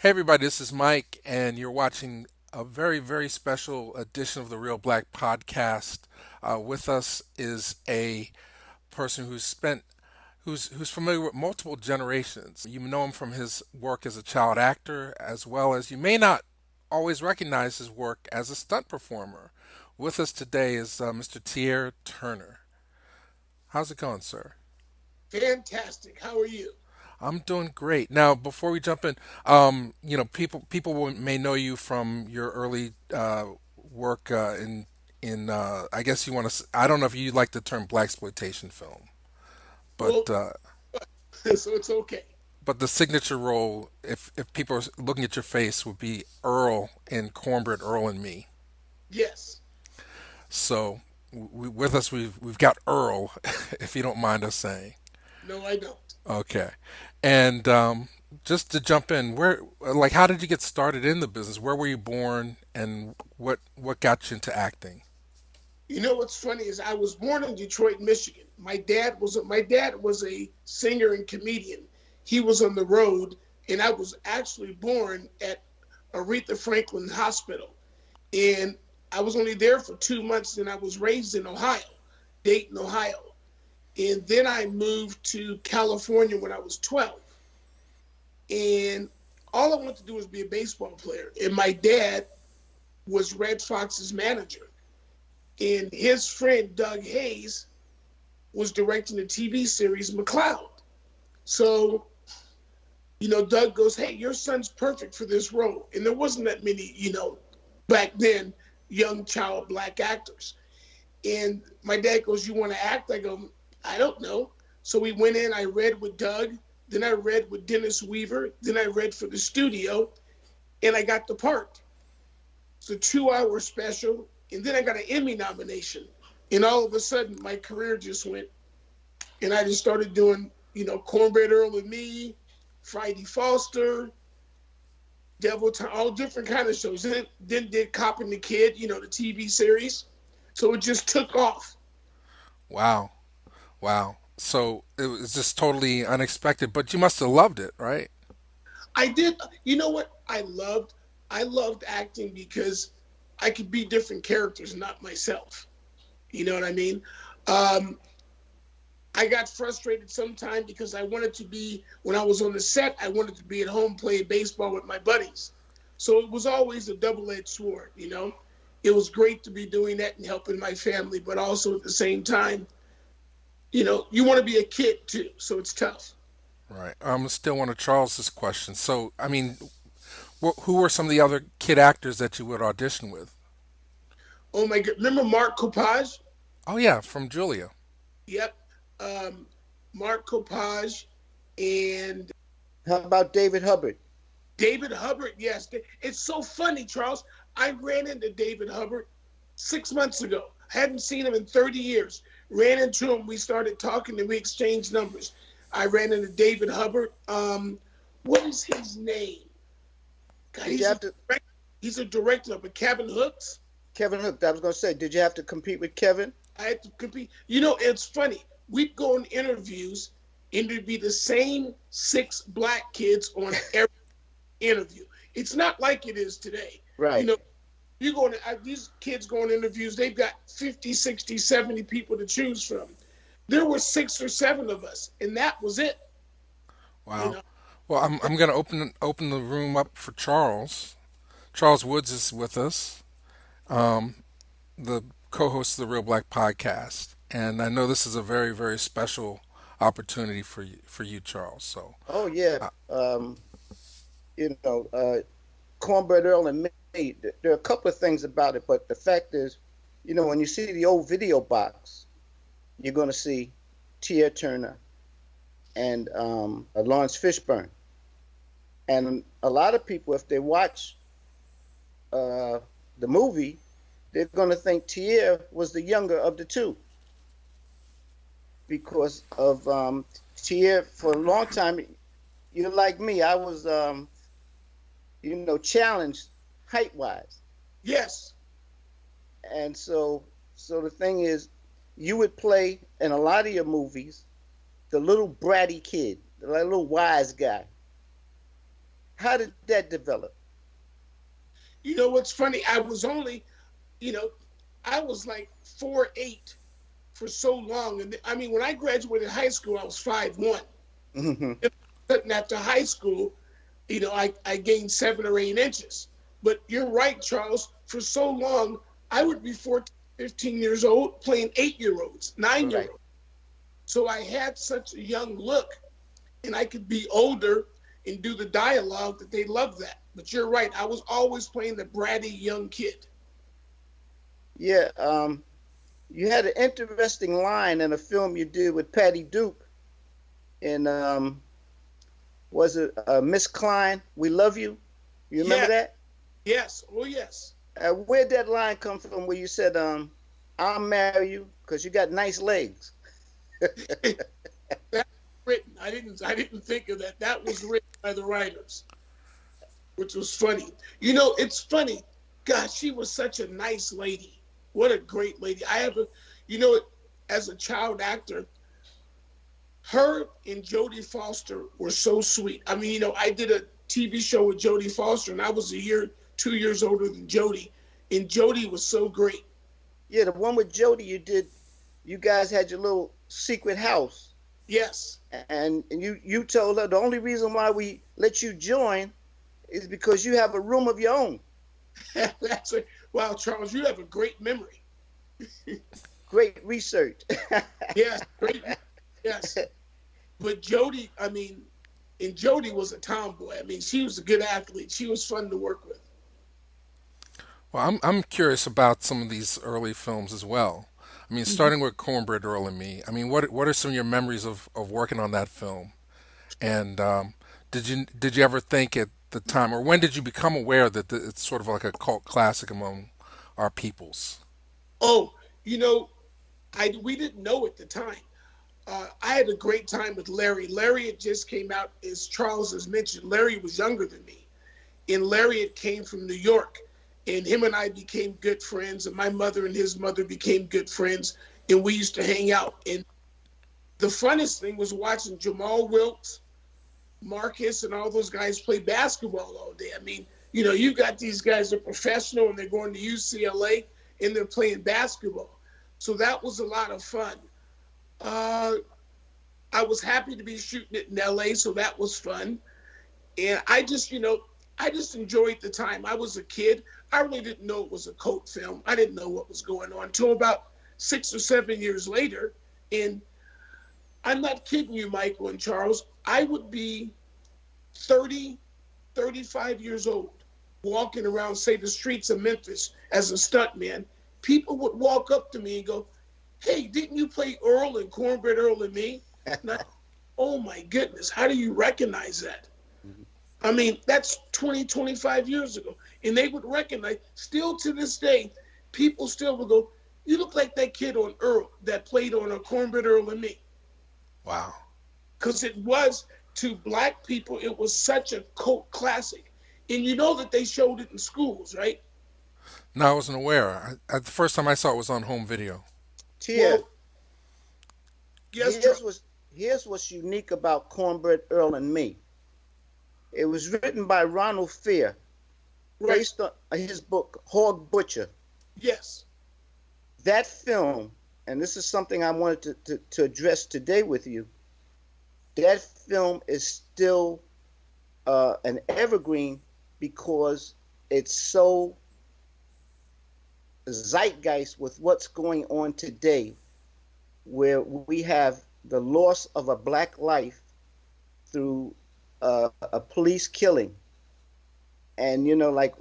Hey everybody, this is Mike, and you're watching a very, very special edition of the Reelblack podcast. With us is a person who's familiar with multiple generations. You know him from his work as a child actor, as well as you may not always recognize his work as a stunt performer. With us today is Mr. TIERRE Turner. How's it going, sir? Fantastic. How are you? I'm doing great. Now, before we jump in, may know you from your early work in I guess you want to. I don't know if you like the term black exploitation film, but Well, so it's okay. but the signature role, if people are looking at your face, would be Earl in Cornbread Earl and Me. Yes. So with us, we've got Earl, if you don't mind us saying. No, I don't. Okay. And just to jump in, how did you get started in the business? Where were you born, and what got you into acting? You know what's funny is I was born in Detroit, Michigan. My dad was a singer and comedian. He was on the road, and I was actually born at Aretha Franklin Hospital. And I was only there for 2 months, and I was raised in Ohio, Dayton, Ohio. And then I moved to California when I was 12. And all I wanted to do was be a baseball player. And my dad was Red Fox's manager. And his friend, Doug Hayes, was directing the TV series McCloud. So, Doug goes, "Hey, your son's perfect for this role." And there wasn't that many, back then, young child black actors. And my dad goes, "You want to act?" I go, "I don't know." So we went in, I read with Doug, then I read with Dennis Weaver, then I read for the studio, and I got the part. It's a 2 hour special, and then I got an Emmy nomination. And all of a sudden, my career just went, and I just started doing, Cornbread Earl and Me, Friday Foster, Devil Time, all different kind of shows. Then did Cop and the Kid, the TV series. So it just took off. Wow, wow. So it was just totally unexpected, but you must have loved it, right? I did. You know what I loved acting because I could be different characters, not myself. You know what I mean? Um, I got frustrated sometimes because I wanted to be, when I was on the set, I wanted to be at home playing baseball with my buddies. So it was always a double-edged sword. It was great to be doing that and helping my family, but also at the same time, you want to be a kid too, so it's tough. Right. Still one of Charles's questions. So, I mean, who were some of the other kid actors that you would audition with? Oh my God. Remember Mark Copage? Oh yeah, from Julia. Yep. Um, Mark Copage and How about David Hubbard? David Hubbard. Yes. It's so funny, Charles. I ran into David Hubbard 6 months ago. Hadn't seen him in 30 years. Ran into him. We started talking and we exchanged numbers. I ran into David Hubbard. What is his name? God, Did you have to he's a director of a Cabin Hooks. Kevin Hook? I was going to say, did you have to compete with Kevin? I had to compete. It's funny. We'd go on interviews, and it'd be the same six black kids on every interview. It's not like it is today. You Right. know, you go on, these kids go on interviews, they've got 50, 60, 70 people to choose from. There were 6 or 7 of us, and that was it. You Wow. know, Well, I'm gonna open the room up for Charles. Charles Woods is with us, the co-host of the Real Black podcast, and I know this is a very, very special opportunity for you, Charles. So, Oh, yeah. uh, You know, Cornbread Earl and Me, there are a couple of things about it, but the fact is, when you see the old video box, you're going to see TIERRE Turner and Lawrence Fishburne. And a lot of people, if they watch uh, the movie, they're going to think TIERRE was the younger of the two because of TIERRE for a long time. You're like me. I was, challenged height wise. yes, And so the thing is, you would play in a lot of your movies the little bratty kid, the little wise guy. How did that develop? You know what's funny? I was only, you know, I was like 4'8" for so long. And I mean, when I graduated high school, I was 5'1". Mm-hmm. And after high school, I gained 7 or 8 inches. But you're right, Charles. For so long, I would be 14, 15 years old playing 8-year-olds, 9-year-olds. Right. So I had such a young look, and I could be older and do the dialogue that they loved that. But you're right. I was always playing the bratty young kid. Yeah. You had an interesting line in a film you did with Patty Duke, and was it Miss Klein? We love you. You remember that? Yes. Oh, yes. Where'd that line come from? Where you said, "I'll marry you because you got nice legs." That's written. I didn't think of that. That was written by the writers, which was funny. It's funny. God, she was such a nice lady. What a great lady. As a child actor, her and Jodie Foster were so sweet. I mean, I did a TV show with Jodie Foster, and I was 2 years older than Jodie, and Jodie was so great. Yeah, the one with Jodie you did. You guys had your little secret house. Yes. And you told her the only reason why we let you join is because you have a room of your own. That's it. Wow, Charles, you have a great memory. Great research. Yes, great. Yes. But Jodie, and Jodie was a tomboy. I mean, she was a good athlete. She was fun to work with. Well, I'm curious about some of these early films as well. I mean, Mhm. starting with Cornbread Earl and Me. I mean, what are some of your memories of working on that film? And did you ever think at the time, or when did you become aware that it's sort of like a cult classic among our peoples? Oh, we didn't know at the time. I had a great time with Larry. Larry had just came out, as Charles has mentioned. Larry was younger than me, and Larry had came from New York, and him and I became good friends, and my mother and his mother became good friends, and we used to hang out. And the funnest thing was watching Jamal Wilkes, Marcus, and all those guys play basketball all day. I mean, you've got these guys that are professional, and they're going to UCLA, and they're playing basketball. So that was a lot of fun. I was happy to be shooting it in LA, so that was fun. And I just enjoyed the time. I was a kid. I really didn't know it was a cult film. I didn't know what was going on until about 6 or 7 years later. And I'm not kidding you, Michael and Charles. I would be 30, 35 years old, walking around, say, the streets of Memphis as a stuntman. People would walk up to me and go, "Hey, didn't you play Earl in Cornbread Earl and Me?" And oh my goodness, how do you recognize that? I mean, that's 20, 25 years ago. And they would recognize, still to this day, people still would go, "You look like that kid on Earl that played on a Cornbread Earl and Me." Wow. Because it was, to black people, it was such a cult classic. And you know that they showed it in schools, right? No, I wasn't aware. The first time I saw it was on home video. Tia, Well, yes, here's Charles. what's unique about Cornbread Earl and Me. It was written by Ronald Fear, Right. based on his book Hog Butcher. Yes. That film, and this is something I wanted to address today with you. That film is still an evergreen because it's so zeitgeist with what's going on today, where we have the loss of a black life through a police killing. And, like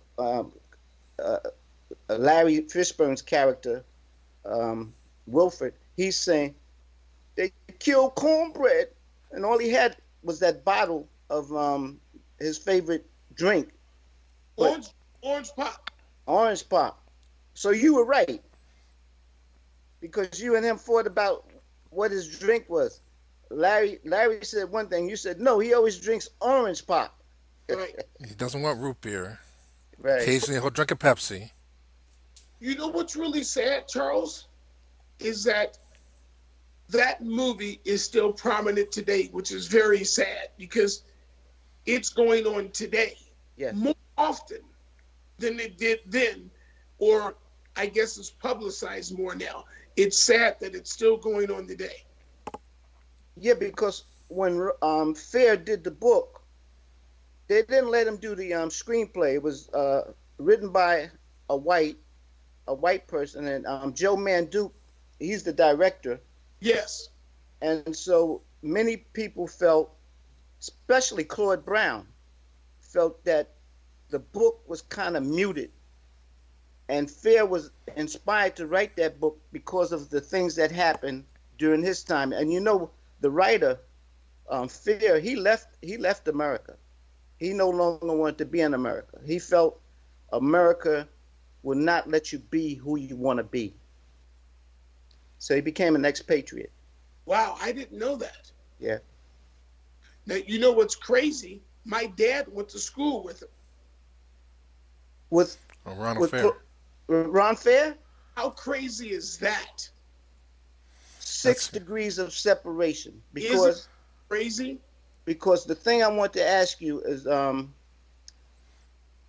Larry Fishburne's character, Wilford, he's saying, "They killed Cornbread," and all he had was that bottle of his favorite drink, but Orange pop. orange pop. So you were right, because you and him fought about what his drink was. Larry said one thing, you said no, he always drinks orange pop. Right. He doesn't want root beer. Right. Occasionally he'll drink a Pepsi. You know what's really sad, Charles, is that movie is still prominent today, which is very sad, because it's going on today Yes. more often than it did then, or I guess it's publicized more now. It's sad that it's still going on today. Yeah, because when Fair did the book, they didn't let him do the screenplay. It was written by a white a white person, and Joe Manduke, he's the director, Yes. and so many people felt, especially Claude Brown, felt that the book was kind of muted, and Fair was inspired to write that book because of the things that happened during his time. And you know, the writer, Fair, he left America. He no longer wanted to be in America. He felt America will not let you be who you want to be. So he became an expatriate. Wow, I didn't know that. Yeah. Now, you know what's crazy? My dad went to school with him. With Oh, Ronald with Fair. Ron Fair, How crazy is that? six That's degrees of separation. Is it crazy? Because the thing I want to ask you is,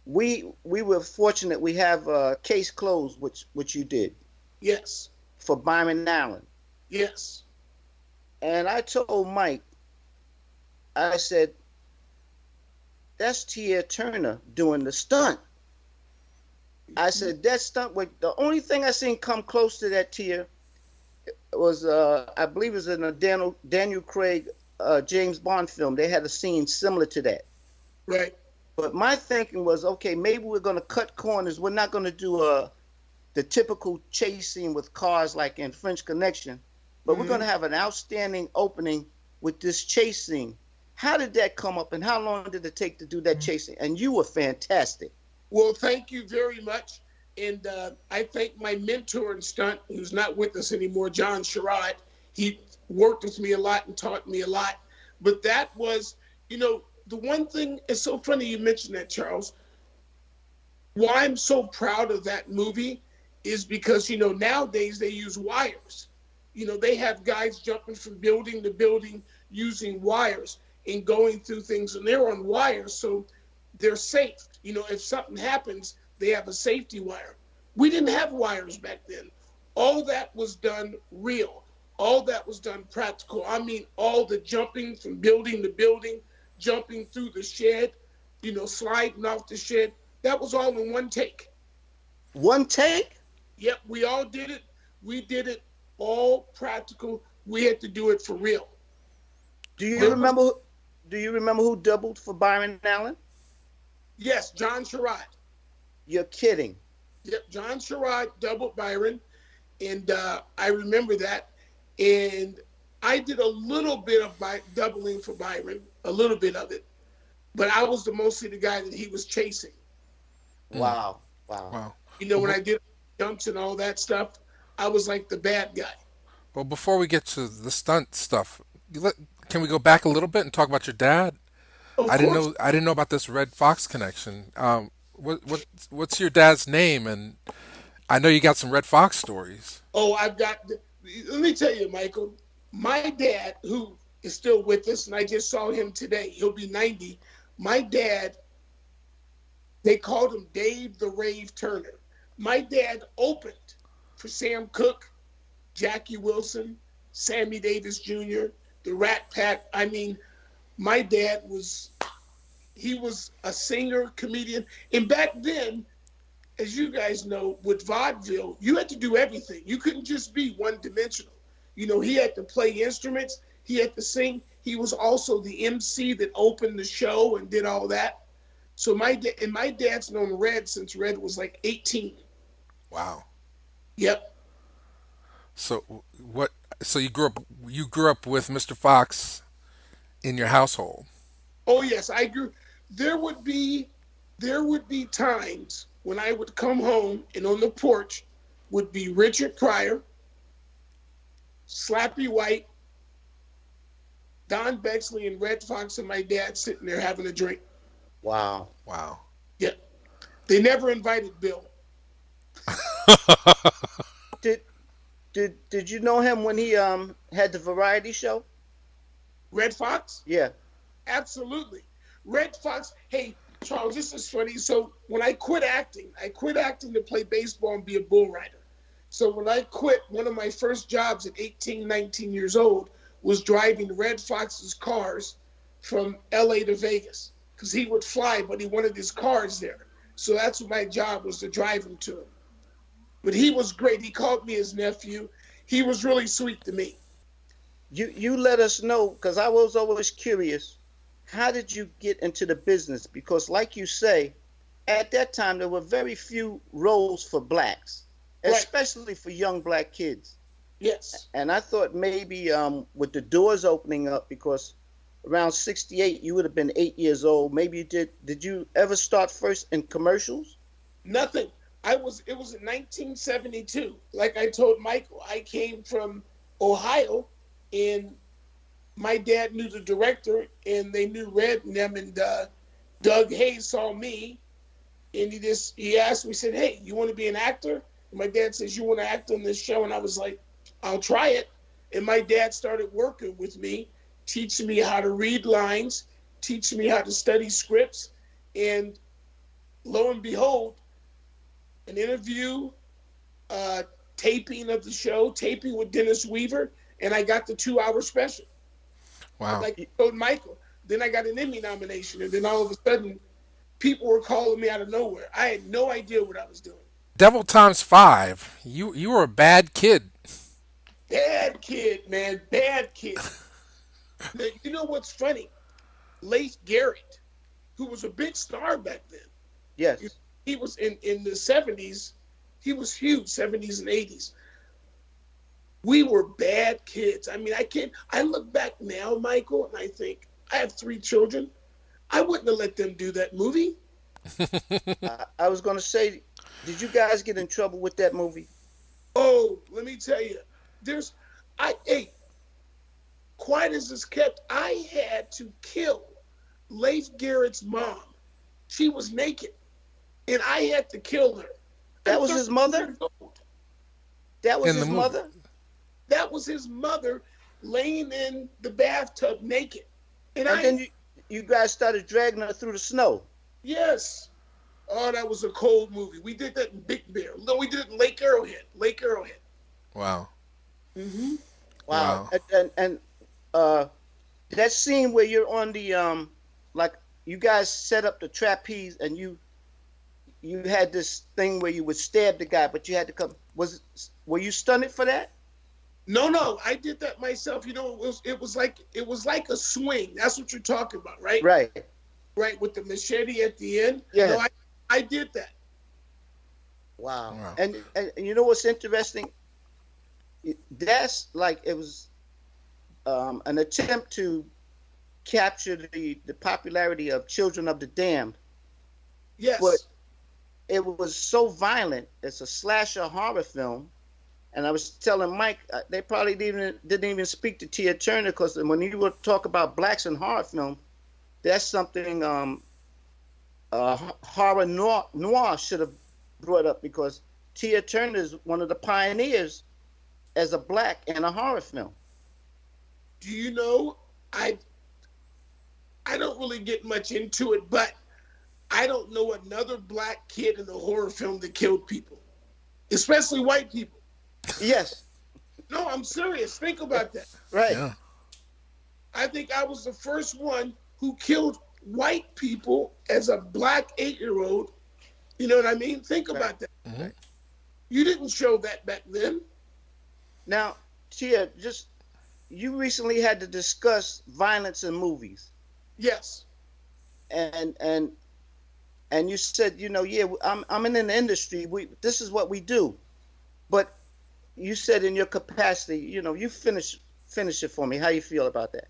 we were fortunate we have a case closed, which you did Yes. for Byron Allen, Yes. and I told Mike, I said, that's TIERRE Turner doing the stunt. I said that stunt. The only thing I seen come close to that TIERRE was, I believe, it was in a Daniel Craig James Bond film. They had a scene similar to that. Right. But my thinking was, okay, maybe we're going to cut corners. We're not going to do the typical chase scene with cars like in French Connection, but we're going to have an outstanding opening with this chase scene. How did that come up, and how long did it take to do that chase scene? And you were fantastic. Well, thank you very much. And I thank my mentor in stunt, who's not with us anymore, John Sherrod. He worked with me a lot and taught me a lot. But that was, the one thing, it's so funny you mentioned that, Charles. Why I'm so proud of that movie is because, nowadays they use wires. They have guys jumping from building to building using wires and going through things, and they're on wires, so they're safe. If something happens, they have a safety wire. We didn't have wires back then. All that was done real. All that was done practical. I mean, all the jumping from building to building, jumping through the shed, sliding off the shed. That was all in one take. One take? Yep, we all did it. We did it all practical. We had to do it for real. Do you remember? Do you remember who doubled for Byron Allen? Yes, John Sherrod. You're kidding. Yep, John Sherrod doubled Byron, and I remember that. And I did a little bit of doubling for Byron, a little bit of it, but I was mostly the guy that he was chasing. Wow. Wow. wow. When I did jumps and all that stuff, I was like the bad guy. Well, before we get to the stunt stuff, can we go back a little bit and talk about your dad? Of I didn't course. know I didn't know about this Red Fox connection. What's your dad's name? And I know you got some Red Fox stories. Oh, let me tell you, Michael, my dad, who is still with us, and I just saw him today, he'll be 90. My dad, they called him Dave the Rave Turner. My dad opened for Sam Cooke, Jackie Wilson, Sammy Davis Jr., the Rat Pack. I mean, my dad he was a singer, comedian. And back then, as you guys know, with vaudeville, you had to do everything. You couldn't just be one dimensional. He had to play instruments. He had to sing. He was also the MC that opened the show and did all that. So my dad's known Red since Red was like 18. Wow. Yep. So what? So you grew up with Mr. Fox in your household. Oh yes, I grew. There would be times when I would come home and on the porch would be Richard Pryor, Slappy White, Don Bexley, and Red Fox, and my dad sitting there having a drink. Wow. Wow. Yeah. They never invited Bill. Did you know him when he had the variety show? Red Fox? Yeah. Absolutely. Red Fox. Hey, Charles, this is funny. So when I quit acting to play baseball and be a bull rider. So when I quit, one of my first jobs at 18, 19 years old was driving Red Fox's cars from LA to Vegas because he would fly, but he wanted his cars there. So that's what my job was, to drive him to him. But he was great. He called me his nephew. He was really sweet to me. You let us know, because I was always curious. How did you get into the business? Because like you say, at that time there were very few roles for blacks, especially for young black kids. Yes. And I thought maybe with the doors opening up, because around 68 you would have been 8 years old. Maybe you did you ever start first in commercials? Nothing. It was in 1972. Like I told Michael, I came from Ohio, and my dad knew the director, and they knew Red and them, and Doug Hayes saw me, and he asked me, said, "Hey, you want to be an actor?" And my dad says, "You want to act on this show?" And I was like, "I'll try it." And my dad started working with me, teaching me how to read lines, teaching me how to study scripts, and lo and behold, an interview, taping of the show, taping with Dennis Weaver, and I got the 2-hour special. Wow. Like you told Michael. Then I got an Emmy nomination, and then all of a sudden, people were calling me out of nowhere. I had no idea what I was doing. Devil times 5. You were a bad kid. Bad kid, man. Bad kid. You know what's funny? Leif Garrett, who was a big star back then. Yes. He was in the 70s. He was huge, 70s and 80s. We were bad kids. I mean, I look back now, Michael, and I think, I have 3 children. I wouldn't have let them do that movie. I was going to say, did you guys get in trouble with that movie? Oh, let me tell you. Quiet as it's kept, I had to kill Leif Garrett's mom. She was naked, and I had to kill her. That was his mother? That was his mother? That was his mother laying in the bathtub naked. And then you guys started dragging her through the snow. Yes. Oh, that was a cold movie. We did that in Big Bear. No, we did it in Lake Arrowhead. Wow. Mm-hmm. Wow. And that scene where you're on the like you guys set up the trapeze and you had this thing where you would stab the guy, but you had to come. Were you stunted for that? No, I did that myself. You know, it was like a swing. That's what you're talking about, right? Right, with the machete at the end. Yeah. No, I did that. Wow. And you know what's interesting? That's like it was an attempt to capture the popularity of Children of the Damned. Yes. But it was so violent. It's a slasher horror film. And I was telling Mike, they probably didn't even speak to TIERRE Turner, because when you would talk about blacks in horror film, that's something horror noir should have brought up, because TIERRE Turner is one of the pioneers as a black in a horror film. Do you know, I don't really get much into it, but I don't know another black kid in a horror film that killed people, especially white people. Yes. No, I'm serious. Think about that. Right. Yeah. I think I was the first one who killed white people as a black 8-year-old. You know what I mean? Think about that. Mm-hmm. You didn't show that back then. Now, TIERRE, you recently had to discuss violence in movies. Yes. And you said, I'm in the industry. This is what we do. But you said in your capacity, you finish it for me. How you feel about that?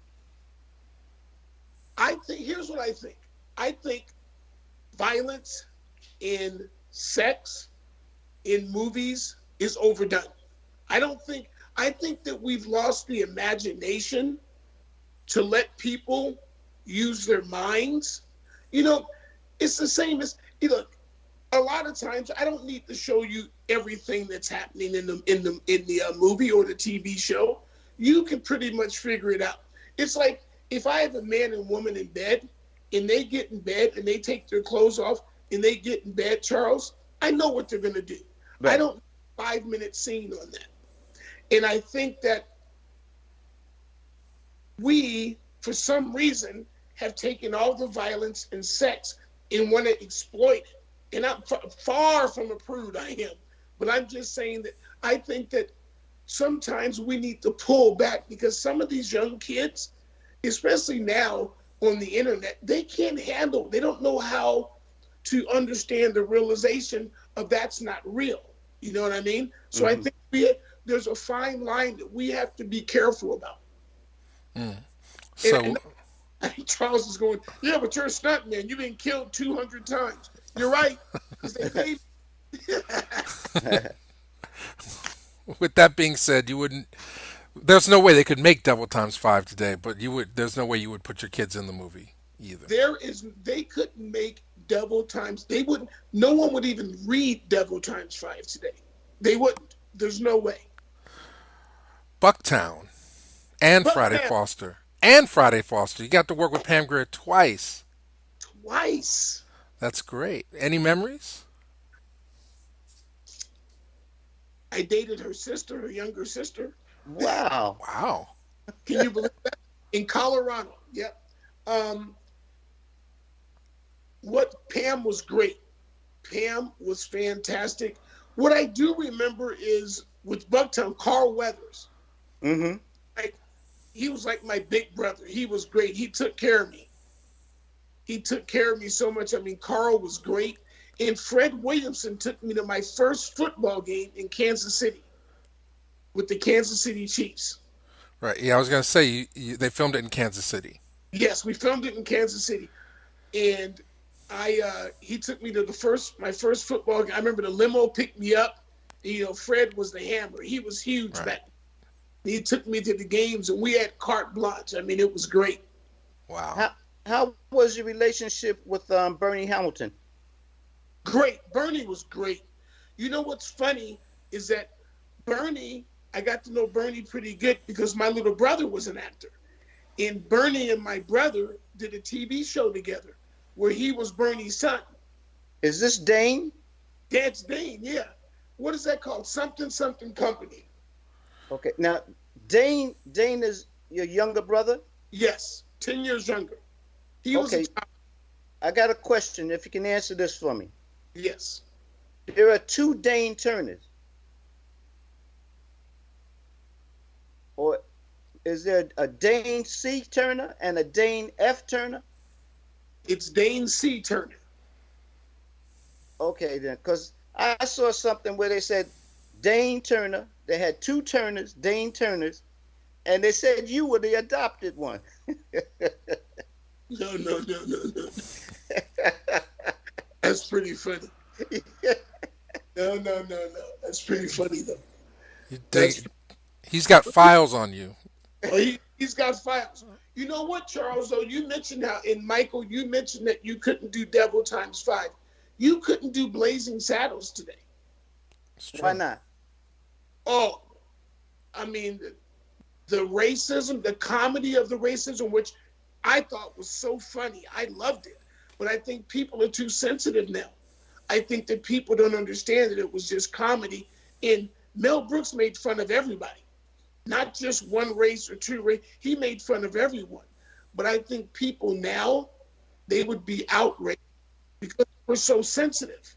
Here's what I think. I think violence in sex in movies is overdone. I think that we've lost the imagination to let people use their minds. It's the same as, a lot of times I don't need to show you everything that's happening in the movie or the TV show. You can pretty much figure it out. It's like if I have a man and woman in bed and they get in bed and they take their clothes off and they get in bed, Charles, I know what they're going to do. I Right. don't need a 5 minute scene on that. And I think that we, for some reason, have taken all the violence and sex and want to exploit it. And I'm far from a prude, I am. But I'm just saying that I think that sometimes we need to pull back because some of these young kids, especially now on the internet, they can't handle, they don't know how to understand the realization of that's not real. You know what I mean? So I Hmm. think there's a fine line that we have to be careful about. And So, Charles is going, yeah, but you're a stuntman. You've been killed 200 times. You're right, because they paid. with that being said, you wouldn't. There's no way they could make Double Times Five today, but you would. There's no way you would put your kids in the movie either. They couldn't make double times. They wouldn't, no one would even read double times five today. They wouldn't. There's no way. Bucktown and But Friday man, Foster and Friday Foster. You got to work with Pam Grier twice. twice. That's great. Any memories? I dated her sister, her younger sister. Wow. Wow. Can you believe that? In Colorado. Yep. Um, what Pam was great. Pam was fantastic. What I do remember is with Bucktown, Carl Weathers. Hmm. Like he was like my big brother. He was great. He took care of me. He took care of me so much. I mean, Carl was great. And Fred Williamson took me to my first football game in Kansas City with the Kansas City Chiefs. Right. Yeah, I was gonna say they filmed it in Kansas City. Yes, we filmed it in Kansas City, and he took me to my first football game. I remember the limo picked me up. You know, Fred was the hammer. He was huge Right. back. He took me to the games, and we had carte blanche. I mean, it was great. Wow. How was your relationship with Bernie Hamilton? Great. Bernie was great. You know what's funny is that Bernie, I got to know Bernie pretty good because my little brother was an actor. And Bernie and my brother did a TV show together where he was Bernie's son. Is this Dane? Dad's Dane, yeah. What is that called? Something something company. Okay. Now, Dane is your younger brother? Yes, 10 years younger. He was Okay. a child. I got a question if you can answer this for me. Yes. There are two Dane Turners. Or is there a Dane C. Turner and a Dane F. Turner? It's Dane C. Turner. Okay, then, because I saw something where they said Dane Turner. They had two Turners, Dane Turners, and they said you were the adopted one. No, no, no, no, no. That's pretty funny. No, no, no, no. That's pretty funny, though. You That's, dig- He's got files on you. oh, he's got files. You know what, Charles, though? You mentioned how, and Michael, you mentioned that you couldn't do Devil Times 5. You couldn't do Blazing Saddles today. It's true. Why not? Oh, I mean, the racism, the comedy of the racism, which I thought was so funny. I loved it. But I think people are too sensitive now. I think that people don't understand that it was just comedy. And Mel Brooks made fun of everybody, not just one race or two race. He made fun of everyone. But I think people now, they would be outraged because we're so sensitive.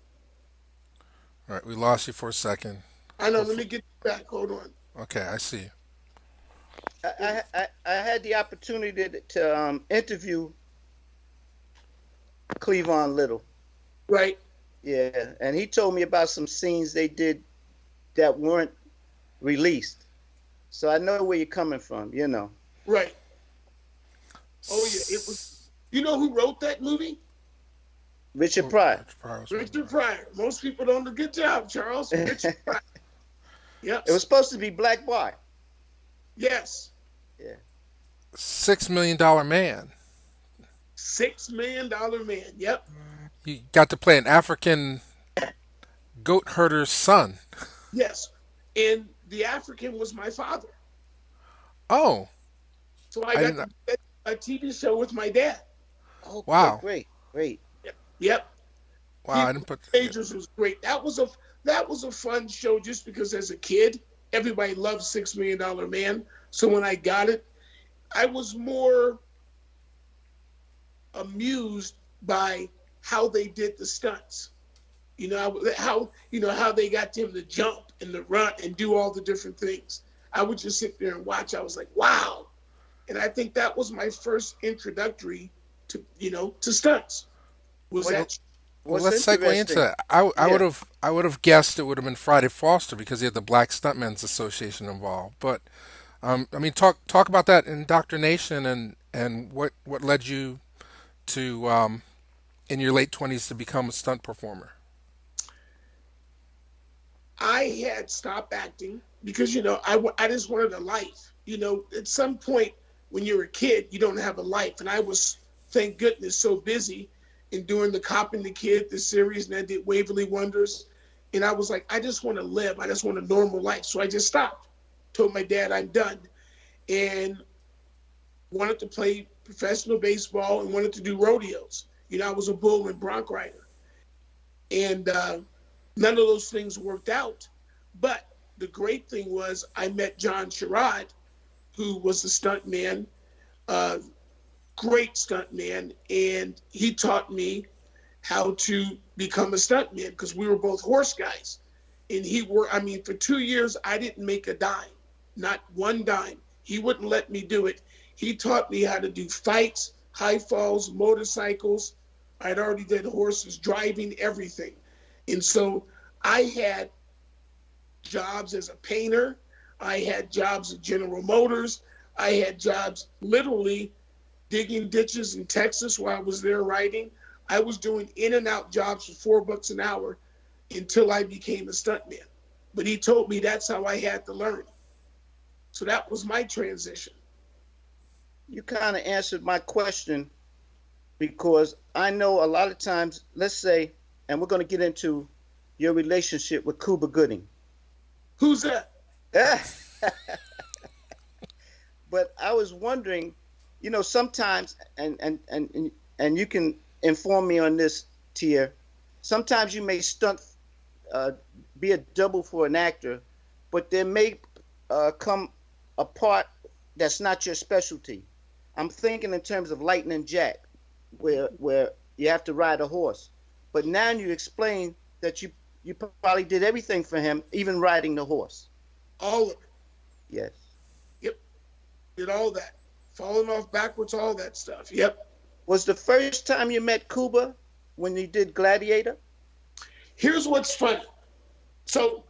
All right, we lost you for a second. I know. Let Hopefully- me get you back. Hold on. Okay, I see you. I had the opportunity to interview Cleavon Little. Right. Yeah, and he told me about some scenes they did that weren't released. So I know where you're coming from, you know. Right. Oh, yeah. It was. You know who wrote that movie? Richard Pryor. Richard Pryor. Most people don't do a good job, Charles. Richard Pryor. Yep. It was supposed to be Black Boy. Yes. Yeah. $6 million man. $6 million man. Yep. You got to play an African goat herder's son. Yes. And the African was my father. Oh, So I I got didn't. to do a TV show with my dad. Okay, Wow. great, great. Yep. Wow, Hero I didn't put. Rangers was great. That was a fun show just because as a kid, everybody loved $6 Million Man. So when I got it, I was more amused by how they did the stunts. How they got him to jump and to run and do all the different things. I would just sit there and watch. I was like, wow. And I think that was my first introductory to stunts. Was What Well, that well, What's let's segue into interesting? that. I would Yeah. have I would have guessed it would have been Friday Foster because he had the Black Stuntmen's Association involved. But I mean, talk about that indoctrination and what led you to in your late 20s to become a stunt performer. I had stopped acting because I just wanted a life. At some point when you're a kid, you don't have a life, and I was, thank goodness, so busy in doing the Cop and the Kid, the series, and I did Waverly Wonders, and I was like, I just want to live. I just want a normal life, so I just stopped. Told my dad I'm done, and wanted to play professional baseball and wanted to do rodeos. I was a bull and bronc rider, and none of those things worked out. But the great thing was I met John Sherrod, who was a stunt man, uh, great stunt man, and he taught me how to become a stunt man because we were both horse guys. And for 2 years, I didn't make a dime, not one dime. He wouldn't let me do it. He taught me how to do fights, high falls, motorcycles. I'd already did horses, driving, everything. And so I had jobs as a painter. I had jobs at General Motors. I had jobs literally digging ditches in Texas while I was there writing. I was doing in and out jobs for $4 an hour until I became a stuntman. But he told me that's how I had to learn. So that was my transition. You kind of answered my question because I know a lot of times, let's say, and we're going to get into your relationship with Cuba Gooding. Who's that? But I was wondering, sometimes, and you can inform me on this, Tier. Sometimes you may uh, be a double for an actor, but there may come a part that's not your specialty. I'm thinking in terms of Lightning Jack, where you have to ride a horse. But now you explain that you probably did everything for him, even riding the horse. All of it. Yes. Yep. Did all that. Falling off backwards, all that stuff. Yep. Was the first time you met Cuba when you did Gladiator? Here's what's funny. So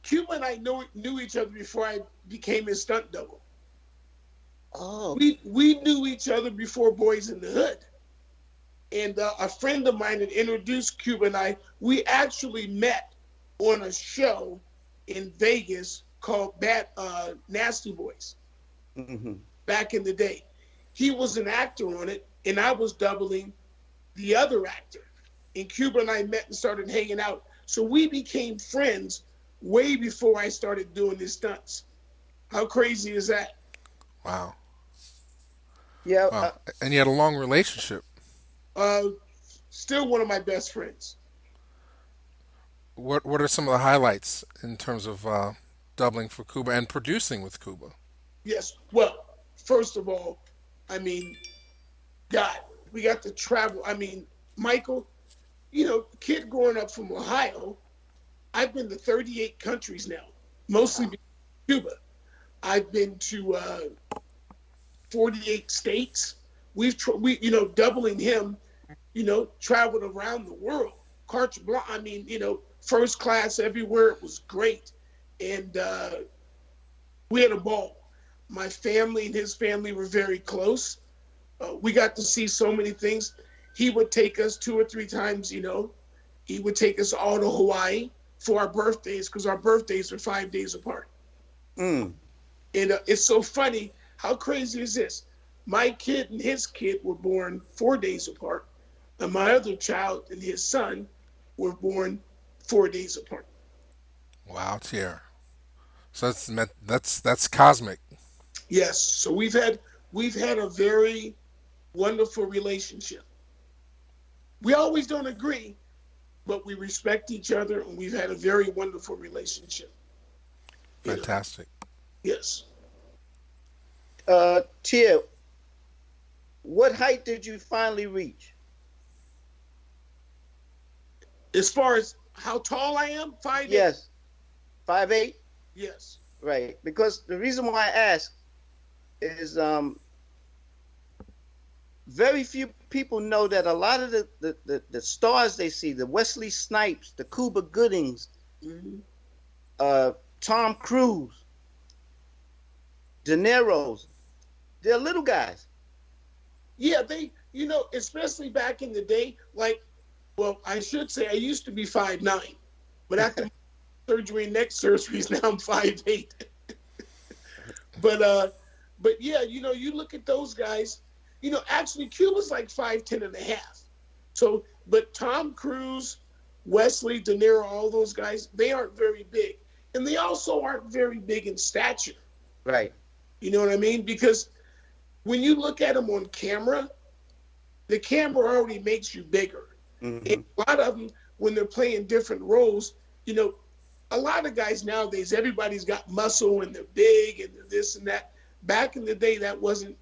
Cuba and I knew each other before I became his stunt double. Oh, We knew each other before Boys in the Hood. And a friend of mine had introduced Cuba and I. We actually met on a show in Vegas called Nasty Boys mm-hmm. back in the day. He was an actor on it, and I was doubling the other actor. And Cuba and I met and started hanging out. So we became friends way before I started doing his stunts. How crazy is that? Wow. Yeah. Wow. And you had a long relationship. Uh, Still one of my best friends. What are some of the highlights in terms of doubling for Cuba and producing with Cuba? Yes. Well, first of all, I mean, God, we got to travel. I mean, Michael, kid growing up from Ohio, I've been to 38 countries now, mostly Cuba. I've been to 48 states. Doubling him, traveled around the world. Carte blanche. I mean, first class everywhere. It was great, and we had a ball. My family and his family were very close. We got to see so many things. He would take us 2 or 3 times. He would take us all to Hawaii for our birthdays because our birthdays are 5 days apart. Mm. And it's so funny. How crazy is this? My kid and his kid were born 4 days apart, and my other child and his son were born 4 days apart. Wow, Tierre. So that's cosmic. Yes. So we've had a very wonderful relationship. We always don't agree, but we respect each other, and we've had a very wonderful relationship. You know, Fantastic. yes. Tia, what height did you finally reach? As far as how tall I am, 5'8". Yes, 5'8". Yes. Right. Because the reason why I ask is very few people know that a lot of the stars they see, the Wesley Snipes, the Cuba Goodings, Hmm. Tom Cruise, De Niro's, they're little guys. Yeah, especially back in the day, like, well, I should say I used to be 5'9", but after surgery and neck surgeries, now I'm 5'8". But but yeah, you look at those guys. Actually, Cuba's like 5'10" and a half. So, but Tom Cruise, Wesley, De Niro, all those guys, they aren't very big, and they also aren't very big in stature. Right. You know what I mean? Because when you look at them on camera, the camera already makes you bigger. Hmm. And a lot of them, when they're playing different roles, a lot of guys nowadays, everybody's got muscle and they're big and they're this and that. Back in the day, that wasn't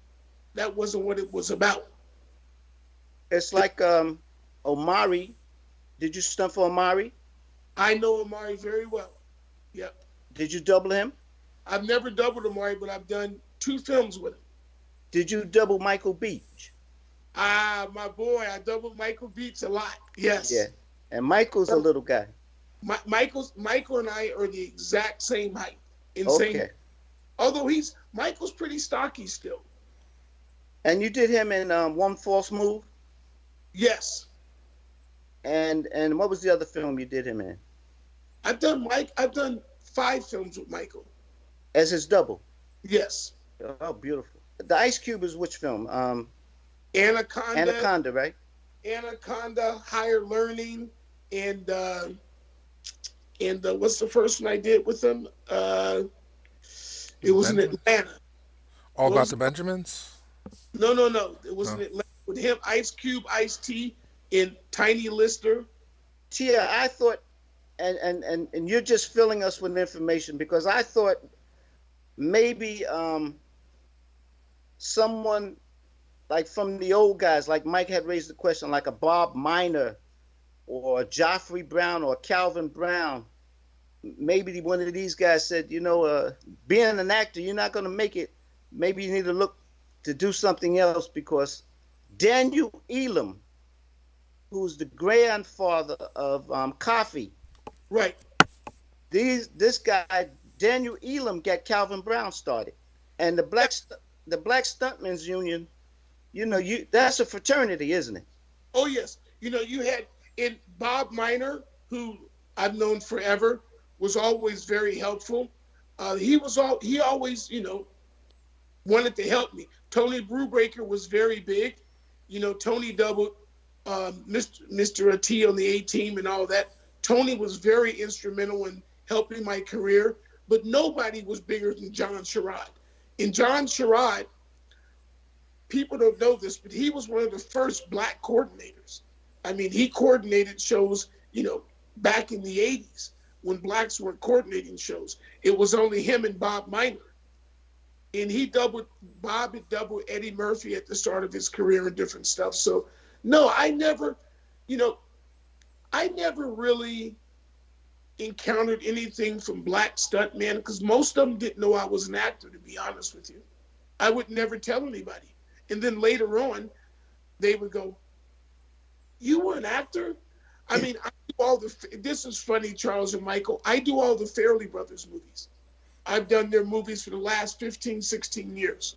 what it was about. It's like Omari. Did you stunt for Omari? I know Amari very well. Yep. Did you double him? I've never doubled Amari, but I've done 2 films with him. Did you double Michael Beach? Ah, my boy, I doubled Michael Beats a lot. Yeah. Yes. And Michael's a little guy. Michael and I are the exact same height. Okay. Although Michael's pretty stocky still. And you did him in One False Move? Yes. And what was the other film you did him in? I've done 5 films with Michael. As his double? Yes. Oh, beautiful. The Ice Cube is which film? Anaconda. Anaconda, right? Anaconda, Higher Learning, and what's the first one I did with him? It was in Benjamin? Atlanta. All What about was the Benjamins? No. It was in No. Atlanta with him, Ice Cube, Ice T, and Tiny Lister. Tia, I thought, and you're just filling us with information because I thought maybe someone like from the old guys, like Mike had raised the question, like a Bob Miner or a Joffrey Brown or Calvin Brown. Maybe one of these guys said, being an actor, you're not going to make it. Maybe you need to look to do something else because Daniel Elam, who's the grandfather of Coffee, Right. this guy Daniel Elam got Calvin Brown started, and the Black Stuntmen's Union. That's a fraternity, isn't it? Oh yes. You had in Bob Miner, who I've known forever, was always very helpful. He always wanted to help me. Tony Brubaker was very big. Tony doubled Mr. T on the A team and all that. Tony was very instrumental in helping my career, but nobody was bigger than John Sherrod. And John Sherrod, people don't know this, but he was one of the first black coordinators. I mean, he coordinated shows, back in the 80s when blacks weren't coordinating shows. It was only him and Bob Miner. And Bob had doubled Eddie Murphy at the start of his career and different stuff. So, no, I never really encountered anything from black stuntmen because most of them didn't know I was an actor, to be honest with you. I would never tell anybody. And then later on, they would go, "You were an actor?" I mean, this is funny, Charles and Michael. I do all the Farrelly Brothers movies. I've done their movies for the last 15, 16 years.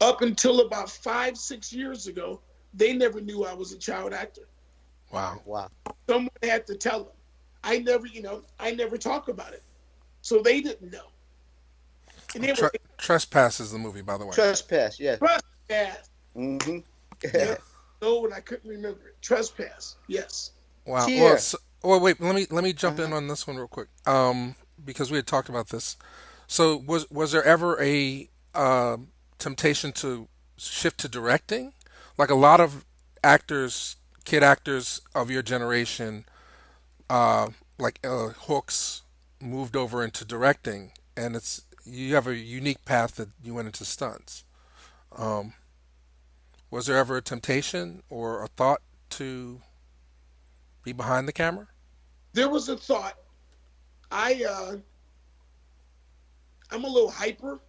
Up until about 5, 6 years ago, they never knew I was a child actor. Wow. Wow. Someone had to tell them. I never talk about it. So they didn't know. And they were Trespass is the movie, by the way. Trespass, yeah. trespass. Mm-hmm. Yeah. No, and I couldn't remember it. Trespass. Yes. Wow. Tier. Wait. Let me jump in on this one real quick. Because we had talked about this. So was there ever a temptation to shift to directing? Like a lot of actors, kid actors of your generation, uh, Hooks moved over into directing, and it's you have a unique path that you went into stunts. Um, was there ever a temptation or a thought to be behind the camera? There was a thought. I I'm a little hyper,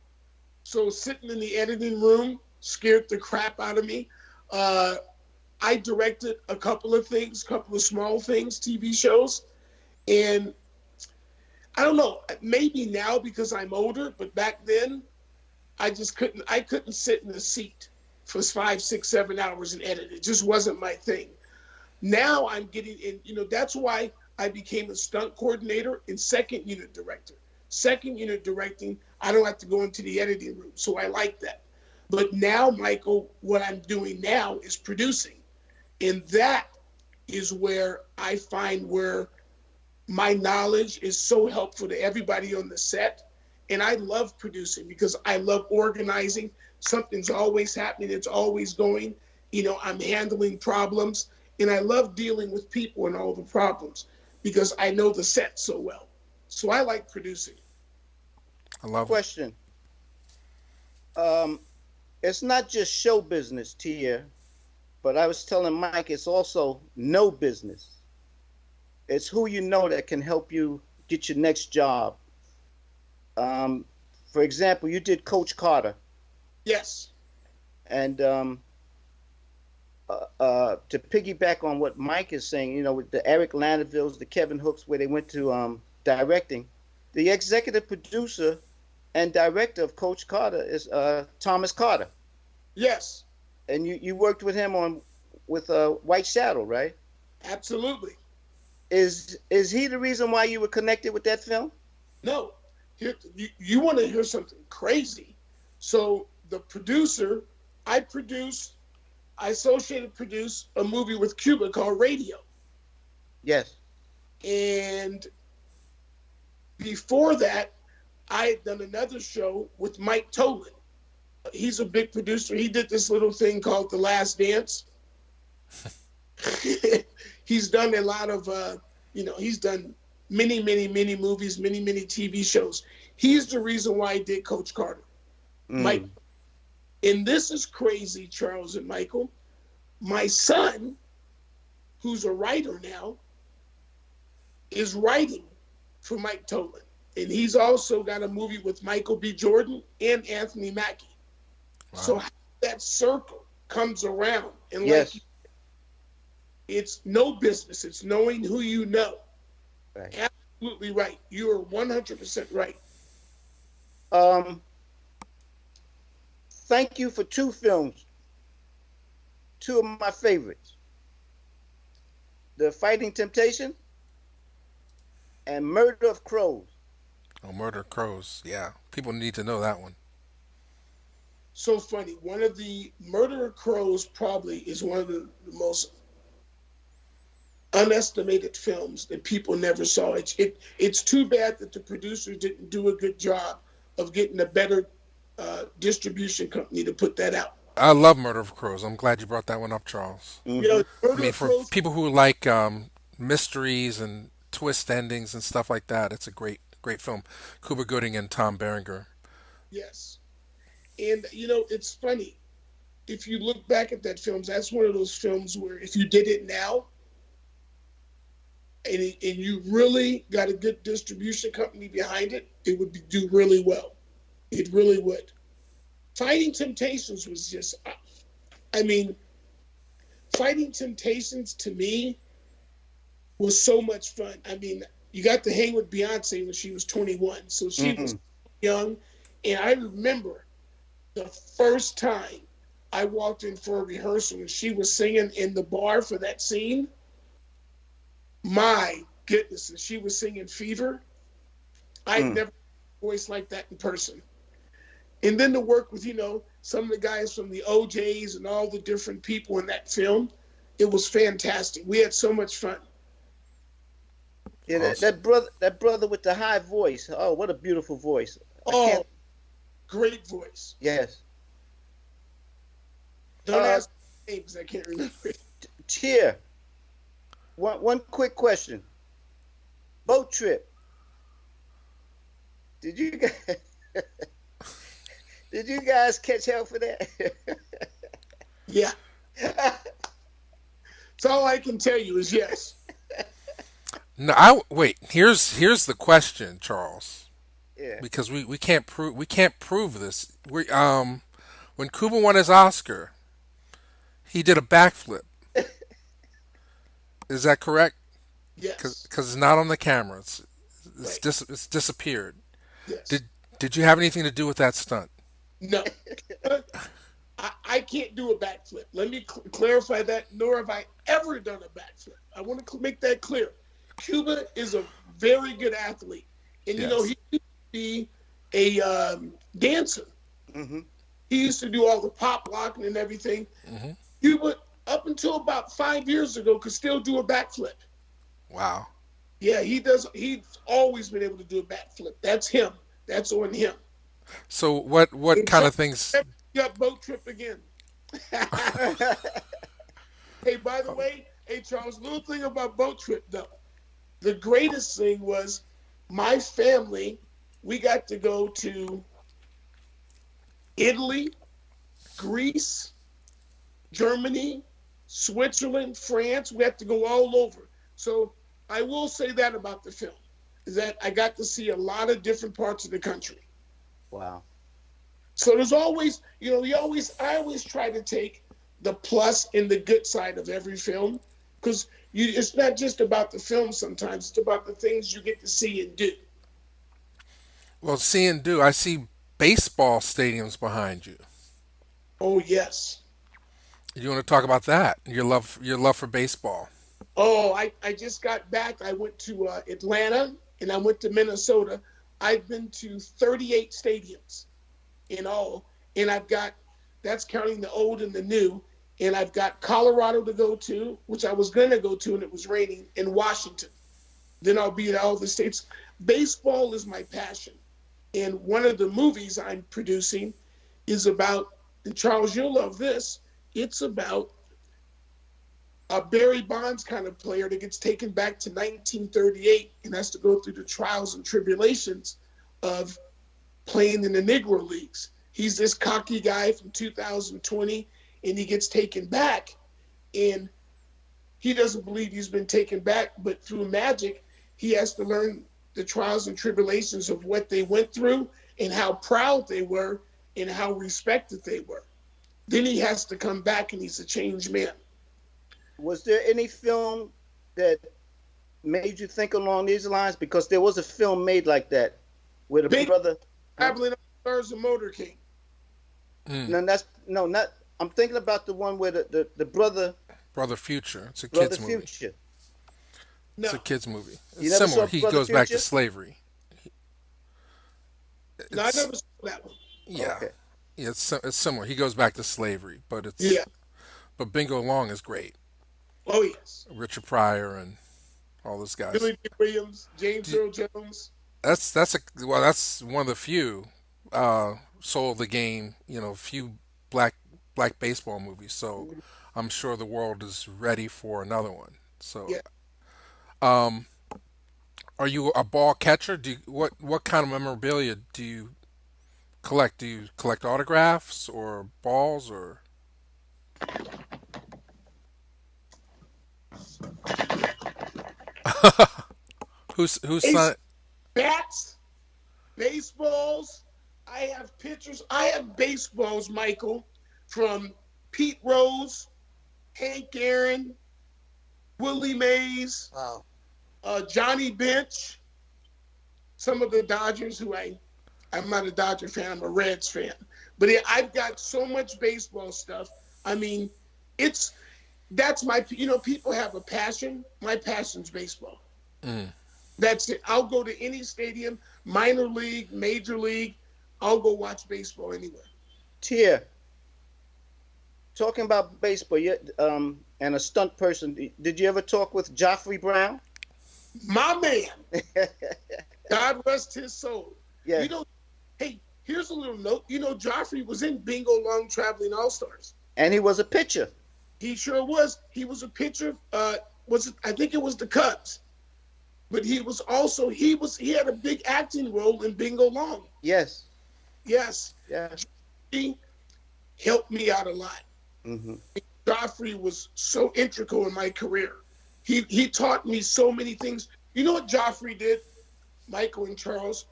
so sitting in the editing room scared the crap out of me. Uh, I directed a couple of things, a couple of small things, TV shows, and I don't know, maybe now because I'm older, but back then I just couldn't. I couldn't sit in the seat for 5, 6, 7 hours and edit. It just wasn't my thing. Now I'm getting in. That's why I became a stunt coordinator and second unit director. Second unit directing, I don't have to go into the editing room, so I like that. But now, Michael, what I'm doing now is producing, and that is where I find where my knowledge is so helpful to everybody on the set. And I love producing because I love organizing. Something's always happening, it's always going. I'm handling problems, and I love dealing with people and all the problems because I know the set so well. So I like producing. I love it. Question. Um, it's not just show business, Tia, but I was telling Mike it's also no business. It's who you know that can help you get your next job. Um, for example, you did Coach Carter, Yes. and to piggyback on what Mike is saying, with the Eric Landervilles, the Kevin Hooks, where they went to directing, the executive producer and director of Coach Carter is Thomas Carter, Yes. and you worked with him on with White Shadow, right? Absolutely. Is he the reason why you were connected with that film? No. You want to hear something crazy? So the producer, I associated produce a movie with Cuba called Radio. Yes. And before that, I had done another show with Mike Tolan. He's a big producer. He did this little thing called The Last Dance. He's done a lot of, he's done many, many, many movies, many, many TV shows. He's the reason why I did Coach Carter. Mike. And this is crazy, Charles and Michael. My son, who's a writer now, is writing for Mike Tolan. And he's also got a movie with Michael B. Jordan and Anthony Mackie. Wow. So that circle comes around. And yes. It's no business. It's knowing who you know. Right. Absolutely right. You are 100% right. Thank you for two films. Two of my favorites. The Fighting Temptation and Murder of Crows. Oh, Murder of Crows. Yeah. People need to know that one. So funny. One of the Murder of Crows probably is one of the most unestimated films that people never saw. It's too bad that the producers didn't do a good job of getting a better distribution company to put that out. I love Murder of Crows. I'm glad you brought that one up, Charles. Mm-hmm. I mean, for people who like mysteries and twist endings and stuff like that, it's a great, great film. Cuba Gooding and Tom Berenger. Yes. And, it's funny. If you look back at that film, that's one of those films where if you did it now, and you really got a good distribution company behind it, it would do really well. It really would. Fighting Temptations was just, Fighting Temptations to me was so much fun. You got to hang with Beyonce when she was 21, so she was young. And I remember the first time I walked in for a rehearsal and she was singing in the bar for that scene. My goodness, and she was singing Fever. I'd never heard a voice like that in person. And then to work with, some of the guys from the OJs and all the different people in that film, it was fantastic. We had so much fun. Yeah, awesome. that brother with the high voice. Oh, what a beautiful voice. Great voice. Yes. Don't Uh, ask names. I can't remember it. Tier, one quick question. Boat trip. Did you guys did you guys catch hell for that? Yeah. So all I can tell you is yes. No, I wait. Here's the question, Charles, Yeah. because we can't prove this. We when Cuba won his Oscar, he did a backflip. Is that correct? Because Yes. it's not on the camera. Right. It's disappeared. Yes. Did you have anything to do with that stunt? No. I can't do a backflip. Let me clarify that. Nor have I ever done a backflip. I want to make that clear. Cuba is a very good athlete, and you know Yes. he used to be a dancer. Hmm. He used to do all the pop locking and everything. Hmm. Cuba, up until about 5 years ago, could still do a backflip. Wow. Yeah, he does. He's always been able to do a backflip. That's him. That's on him. So what And kind Charles of things? never got boat trip again. Hey, by the way, hey Charles, little thing about boat trip though. The greatest thing was my family. We got to go to Italy, Greece, Germany, Switzerland, France. We had to go all over. So I will say that about the film is that I got to see a lot of different parts of the country. Wow. So there's always, I always try to take the plus and the good side of every film because it's not just about the film sometimes, it's about the things you get to see and do. Well, see and do. I see baseball stadiums behind you. Oh, yes. You want to talk about that? Your love for baseball. Oh, I just got back. I went to Atlanta and I went to Minnesota. I've been to 38 stadiums in all, and that's counting the old and the new. And I've got Colorado to go to, which I was going to go to, and it was raining, in Washington. Then I'll be at all the states. Baseball is my passion. And one of the movies I'm producing is about, and Charles, you'll love this, it's about a Barry Bonds kind of player that gets taken back to 1938 and has to go through the trials and tribulations of playing in the Negro Leagues. He's this cocky guy from 2020, and he gets taken back, and he doesn't believe he's been taken back, but through magic, he has to learn the trials and tribulations of what they went through and how proud they were and how respected they were. Then he has to come back, and he's a changed man. Was there any film that made you think along these lines? Because there was a film made like that where the Big brother. Traveling on Stars and Motor King. No, that's no, not. I'm thinking about the one where the brother Brother Future. It's a brother kids movie. future. No, It's a kids movie. You It's never similar. saw He Brother goes back to Future? slavery. no, I It's never saw that one. yeah. Okay. Yeah, it's similar. He goes back to slavery, Yeah. but Bingo Long is great. Oh, yes. Richard Pryor and all those guys. Billy D. Williams, James Do Earl Jones. that's one of the few soul of the game. Few black baseball movies. So I'm sure the world is ready for another one. So, Yeah. um, are you a ball catcher? What kind of memorabilia do you collect? Do you collect autographs or balls or? Who's Ace son? bats, baseballs. I have pictures. I have baseballs, Michael, from Pete Rose, Hank Aaron, Willie Mays, Wow. Johnny Bench, some of the Dodgers I'm not a Dodger fan, I'm a Reds fan. But I've got so much baseball stuff. I mean, that's people have a passion. My passion's baseball. Mm. That's it. I'll go to any stadium, minor league, major league. I'll go watch baseball anywhere. Tier, talking about baseball, and a stunt person. Did you ever talk with Joffrey Brown? My man, God rest his soul. Yeah. Hey, here's a little note. Joffrey was in Bingo Long Traveling All Stars. And he was a pitcher. He sure was. He was a pitcher. I think it was the Cubs, but he had a big acting role in Bingo Long. Yes. Yes, Yeah. he helped me out a lot. Mm-hmm. Joffrey was so integral in my career. He taught me so many things. You know what Joffrey did, Michael and Charles?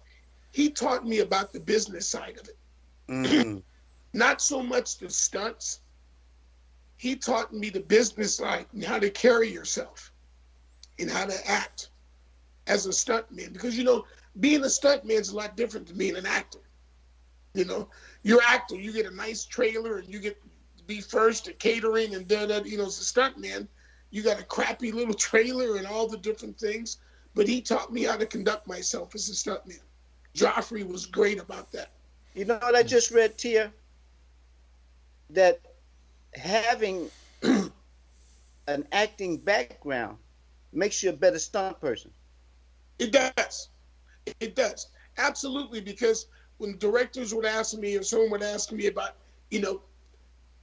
He taught me about the business side of it. Mm-hmm. Not so much the stunts. He taught me the business side and how to carry yourself and how to act as a stuntman. Because, being a stuntman is a lot different than being an actor. You're an actor, you get a nice trailer and you get to be first at catering and as a stuntman, you got a crappy little trailer and all the different things. But he taught me how to conduct myself as a stuntman. Joffrey was great about that. You know what I just read, Tia? That having an acting background makes you a better stunt person. It does. It does. Absolutely, because when directors would ask me or someone would ask me about,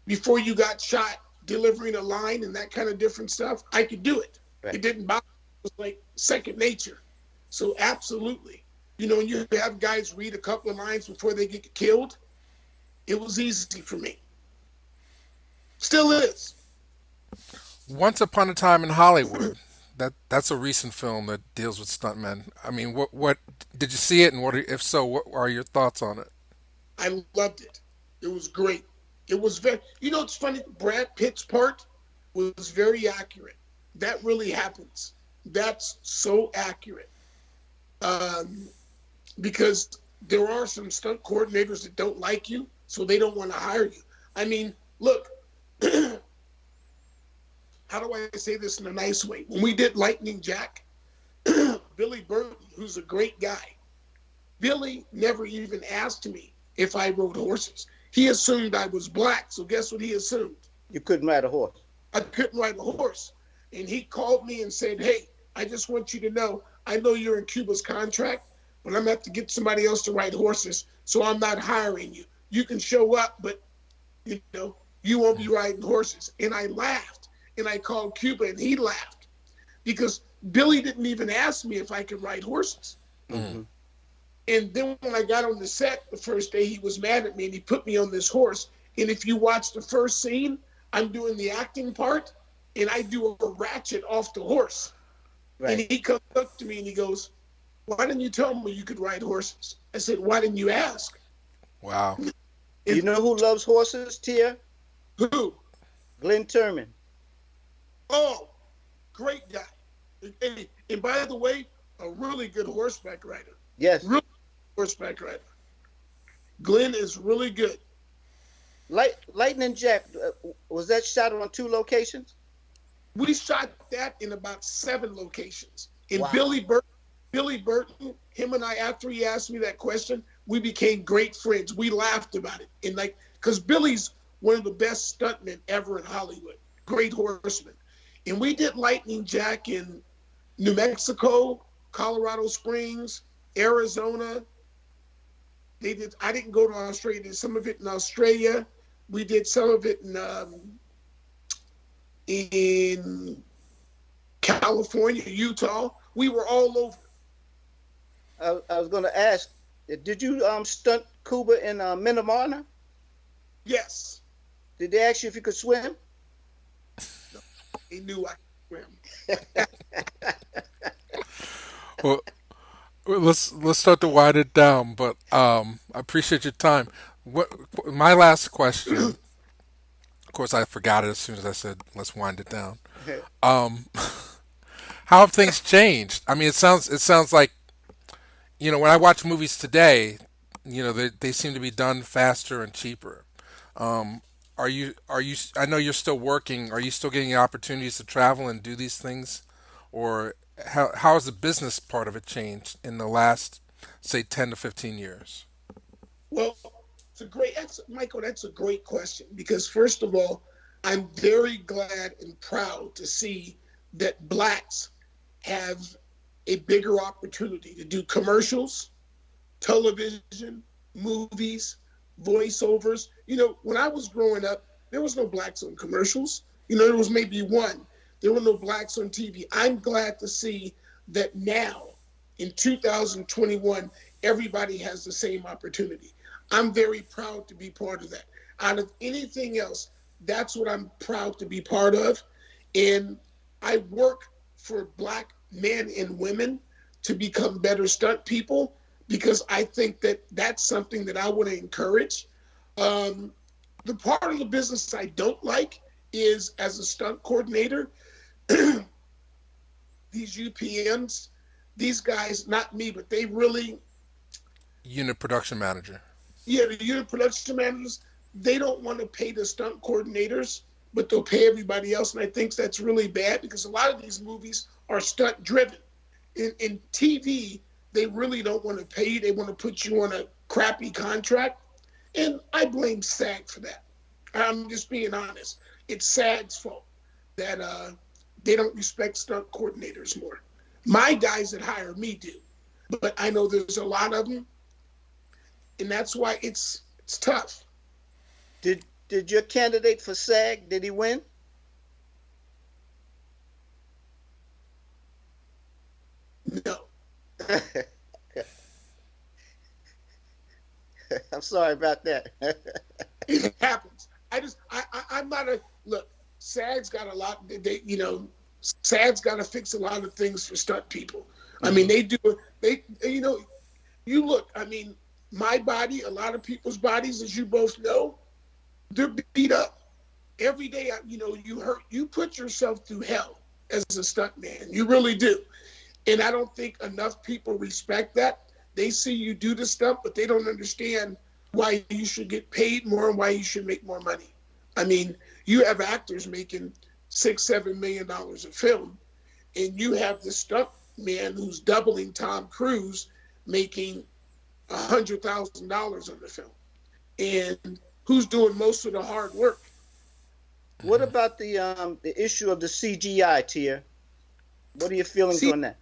before you got shot, delivering a line and that kind of different stuff, I could do it. Right. It didn't bother me. It was like second nature. So absolutely. When you have guys read a couple of lines before they get killed, it was easy for me. Still is. Once Upon a Time in Hollywood. That's a recent film that deals with stuntmen. I mean, what did you see it, and if so, what are your thoughts on it? I loved it. It was great. It was very. It's funny. Brad Pitt's part was very accurate. That really happens. That's so accurate. Because there are some stunt coordinators that don't like you, so they don't want to hire you. I mean, look. How do I say this in a nice way? When we did Lightning Jack, Billy Burton, who's a great guy, Billy never even asked me if I rode horses. He assumed I was black, so guess what he assumed? You couldn't ride a horse. I couldn't ride a horse. And he called me and said, hey, I just want you to know, I know you're in Cuba's contract, but I'm going to have to get somebody else to ride horses, so I'm not hiring you. You can show up, but, you won't be riding horses. And I laughed. And I called Cuba, and he laughed because Billy didn't even ask me if I could ride horses. Mm-hmm. And then when I got on the set the first day, he was mad at me, and he put me on this horse. And if you watch the first scene, I'm doing the acting part, and I do a ratchet off the horse. Right. And he comes up to me, and he goes, why didn't you tell me you could ride horses? I said, why didn't you ask? Wow. You know who loves horses, Tia? Who? Glenn Turman. Oh, great guy. And by the way, a really good horseback rider. Yes. Really good horseback rider. Glenn is really good. Lightning Jack, was that shot on 2 locations? We shot that in about 7 locations. And wow. Billy Burton, him and I, after he asked me that question, we became great friends. We laughed about it. And because Billy's one of the best stuntmen ever in Hollywood. Great horseman. And we did Lightning Jack in New Mexico, Colorado Springs, Arizona. I didn't go to Australia. Did some of it in Australia. We did some of it in California, Utah. We were all over. I was going to ask, did you stunt Cuba in Minamana? Yes. Did they ask you if you could swim? He knew I could swim. Well, let's start to wind it down. But I appreciate your time. My last question? Of course, I forgot it as soon as I said let's wind it down. How have things changed? I mean, it sounds like when I watch movies today, they seem to be done faster and cheaper. Are you? I know you're still working. Are you still getting opportunities to travel and do these things, or how has the business part of it changed in the last, say, 10 to 15 years? Well, Michael. That's a great question because first of all, I'm very glad and proud to see that blacks have a bigger opportunity to do commercials, television, movies, voiceovers. When I was growing up, There was no blacks on commercials. There was maybe one. There were no blacks on TV. I'm glad to see that now, in 2021, everybody has the same opportunity. I'm very proud to be part of that. Out of anything else, that's what I'm proud to be part of. And I work for black men and women to become better stunt people because I think that that's something that I want to encourage. The part of the business I don't like is, as a stunt coordinator, these UPMs, these guys, not me, but they really... Unit production manager. Yeah, the unit production managers, they don't want to pay the stunt coordinators, but they'll pay everybody else. And I think that's really bad because a lot of these movies are stunt driven. In TV, they really don't want to pay you. They want to put you on a crappy contract. And I blame SAG for that. I'm just being honest. It's SAG's fault that they don't respect stunt coordinators more. My guys that hire me do, but I know there's a lot of them, and that's why it's tough. Did your candidate for SAG, did he win? No. I'm sorry about that. It happens. I'm not a look. SAG's got a lot. SAG's got to fix a lot of things for stunt people. I mean, they do. You look. I mean, my body, a lot of people's bodies, as you both know, they're beat up every day. You put yourself through hell as a stunt man. You really do. And I don't think enough people respect that. They see you do the stuff, but they don't understand why you should get paid more and why you should make more money. I mean, you have actors making $6-7 million a film, and you have the stunt man who's doubling Tom Cruise making $100,000 on the film. And who's doing most of the hard work? What about the issue of the CGI, TIERRE? What are your feelings on that?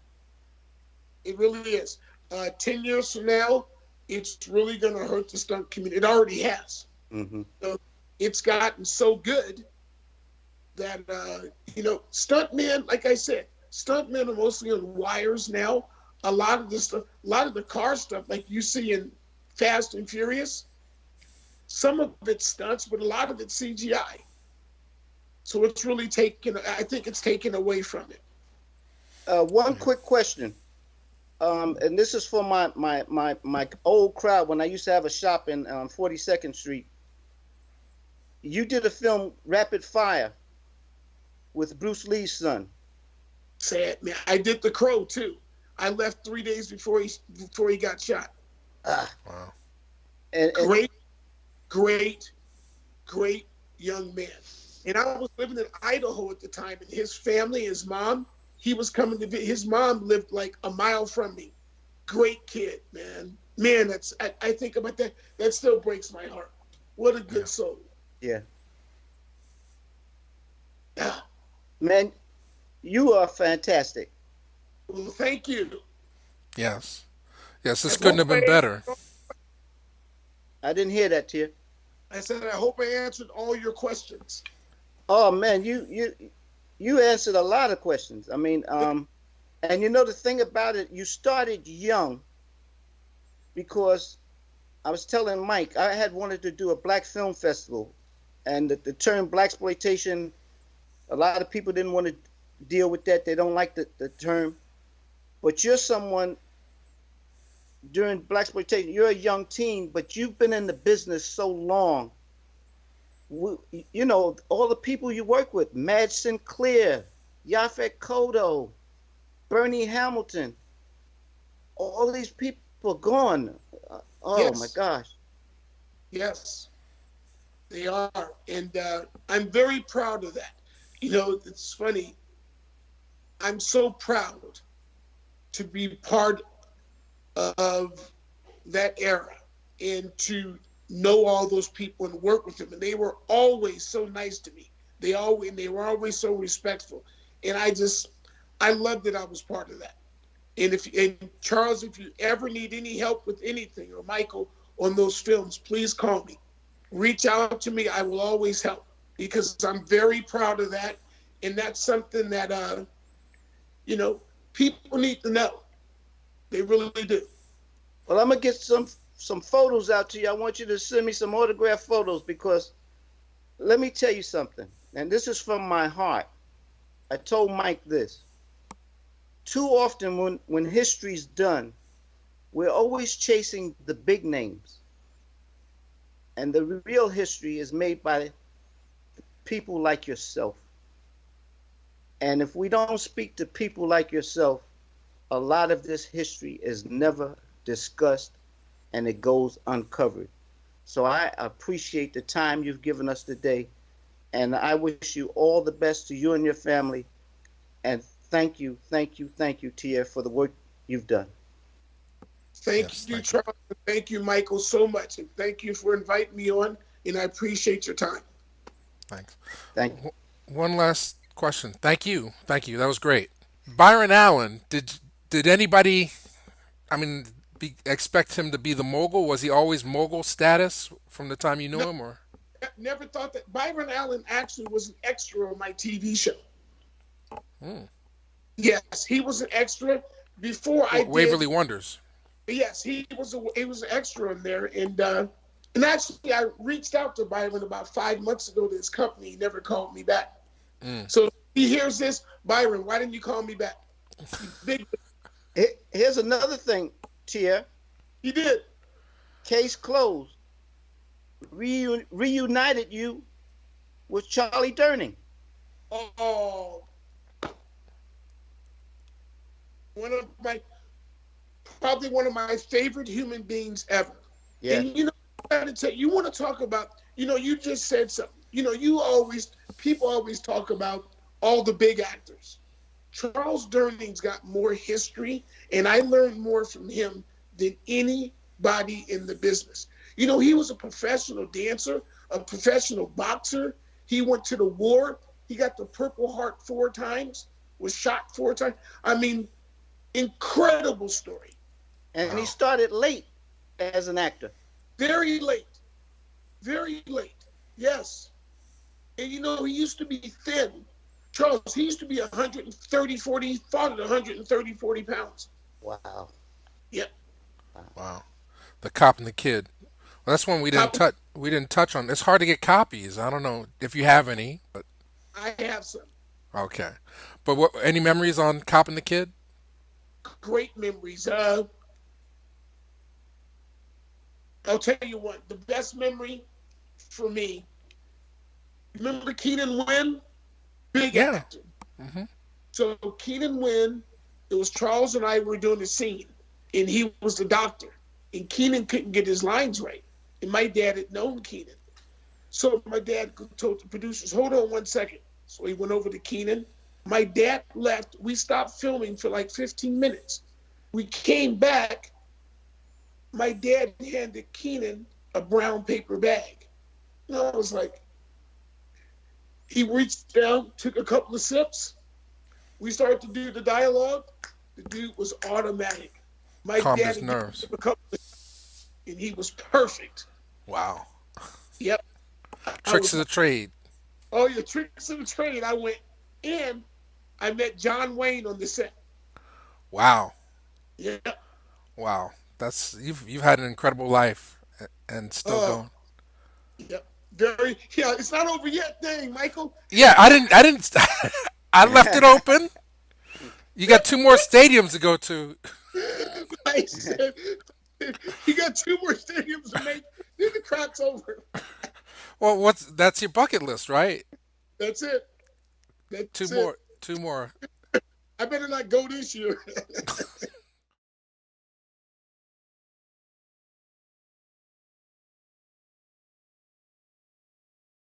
It really is. 10 years from now, it's really going to hurt the stunt community. It already has. Mm-hmm. So it's gotten so good that, stuntmen, like I said, stuntmen are mostly on wires now. A lot of the car stuff, like you see in Fast and Furious, some of it's stunts, but a lot of it's CGI. So it's really I think it's taken away from it. One quick question. And this is for my old crowd when I used to have a shop in 42nd Street. You did a film, Rapid Fire, with Bruce Lee's son. Sad, man. I did The Crow, too. I left 3 days before he got shot. Wow. And great young man. And I was living in Idaho at the time, and his family, his mom, he was coming to visit. His mom lived like a mile from me. Great kid, man. Man, I think about that. That still breaks my heart. What a good soul. Yeah. Yeah. Man, you are fantastic. Well, thank you. Yes. Yes, this couldn't have been better. I didn't hear that, TIERRE. I said I hope I answered all your questions. Oh man, you answered a lot of questions. I mean, and the thing about it, you started young because I was telling Mike, I had wanted to do a black film festival, and the term blaxploitation, a lot of people didn't want to deal with that. They don't like the term. But you're someone during blaxploitation, you're a young teen, but you've been in the business so long. All the people you work with, Madge Sinclair, Yaphet Kotto, Bernie Hamilton, all these people are gone. Yes. My gosh. Yes, they are. And I'm very proud of that. It's funny. I'm so proud to be part of that era and to know all those people and work with them. And they were always so nice to me. They were always so respectful. And I loved that I was part of that. And Charles, if you ever need any help with anything, or Michael, on those films, please call me. Reach out to me. I will always help. because I'm very proud of that, and that's something that you know people need to know. They really do. Well, I'm gonna get some photos out to you. I want you to send me some autographed photos because let me tell you something, and this is from my heart. I told Mike this. Too often when history's done, we're always chasing the big names. And the real history is made by people like yourself. And if we don't speak to people like yourself, a lot of this history is never discussed and it goes uncovered. So I appreciate the time you've given us today. And I wish you all the best to you and your family. And thank you, thank you, thank you, Tia, for the work you've done. Yes, Thank you, thank you. Charles. Thank you, Michael, so much, and thank you for inviting me on. And I appreciate your time. Thanks. Thank you. One last question. Thank you. Thank you. That was great. Byron Allen, did anybody, I mean, expect him to be the mogul? Was he always mogul status from the time you No, knew him, or never thought that Byron Allen actually was an extra on my TV show. hmm. Yes, he was an extra before I did. Waverly Wonders? Yes, he was an extra in there, and actually I reached out to Byron about 5 months ago to his company. He never called me back. Mm. So if he hears this, Byron, why didn't you call me back? Big, Here's another thing, Tia. he did. Case closed. Reunited you with Charlie Durning. Oh, one of my probably one of my favorite human beings ever. Yes. And you want to talk about, you just said something. People always talk about all the big actors. Charles Durning's got more history, and I learned more from him than anybody in the business. He was a professional dancer, a professional boxer. He went to the war. He got the Purple Heart 4 times, was shot 4 times. I mean, incredible story. And he Wow. started late as an actor. Very late. Very late. Yes. And he used to be thin. Charles, he used to be 130, 40, he fought at 130, 40 pounds. Wow. Yep. Wow. The Cop and the Kid. Well, that's one we didn't Top, touch. We didn't touch on. It's hard to get copies. I don't know if you have any, but I have some okay. But what? Any memories on Cop and the Kid? great memories. I'll tell you what, the best memory for me, remember Keenan Wynn? Big Yeah. actor. Hmm. So Keenan Wynn, it was Charles and I were doing the scene, and he was the doctor. And Keenan couldn't get his lines right. And my dad had known Keenan. So my dad told the producers, hold on 1 second. So he went over to Keenan. My dad left. We stopped filming for like 15 minutes. We came back. My dad handed Keenan a brown paper bag. And I was like, he reached down, took a couple of sips. We started to do the dialogue. The dude was automatic. My Calmed dad his had nerves. a couple of, and he was perfect. Wow. Yep. I Tricks was of the like, trade. oh, your tricks of the trade. I went in. I met John Wayne on the set. Wow. Yeah. Wow. That's you've had an incredible life and still Oh, going. yeah. Very. Yeah. It's not over yet, thing, Michael. Yeah, I didn't I left it open. You got two more stadiums to go to. I said, he got 2 more stadiums to make. Then the crap's over. Well, that's your bucket list, right? That's it. Two That's it. more, two more. I better not go this year.